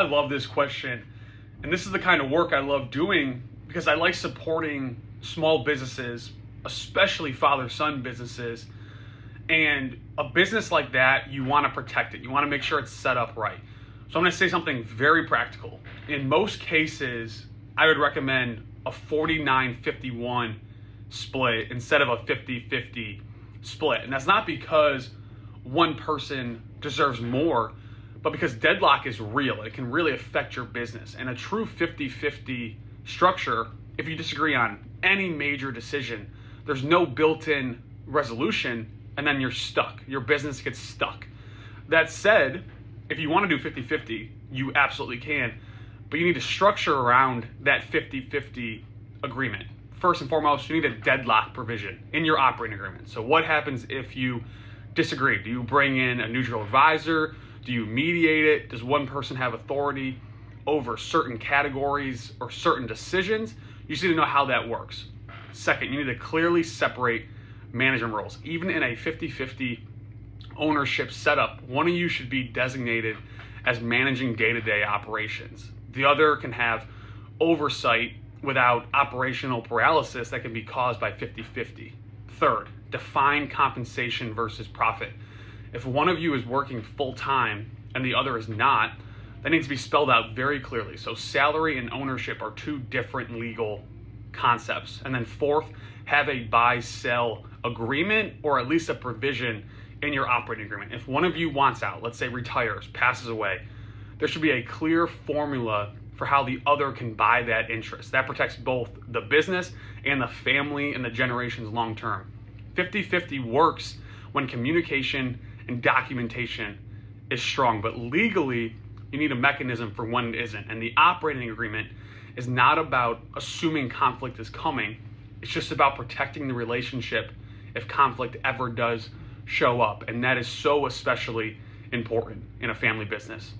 I love this question. And this is the kind of work I love doing because I like supporting small businesses, especially father-son businesses. And a business like that, you want to protect it. You want to make sure it's set up right. So I'm going to say something very practical. In most cases, I would recommend a 49-51 split instead of a 50-50 split. And that's not because one person deserves more, but because deadlock is real. It can really affect your business. And a true 50-50 structure, if you disagree on any major decision, there's no built-in resolution, and then you're stuck. Your business gets stuck. That said, if you want to do 50-50, you absolutely can, but you need to structure around that 50-50 agreement. First and foremost, you need a deadlock provision in your operating agreement. So what happens if you disagree? Do you bring in a neutral advisor? Do you mediate it? Does one person have authority over certain categories or certain decisions? You just need to know how that works. Second, you need to clearly separate management roles. Even in a 50-50 ownership setup, one of you should be designated as managing day-to-day operations. The other can have oversight without operational paralysis that can be caused by 50-50. Third, define compensation versus profit. If one of you is working full-time and the other is not, that needs to be spelled out very clearly. So salary and ownership are two different legal concepts. And then fourth, have a buy-sell agreement or at least a provision in your operating agreement. If one of you wants out, let's say retires, passes away, there should be a clear formula for how the other can buy that interest. That protects both the business and the family and the generations long term. 50-50 works when communication and documentation is strong, but legally you need a mechanism for when it isn't. And the operating agreement is not about assuming conflict is coming. It's just about protecting the relationship if conflict ever does show up. And that is so especially important in a family business.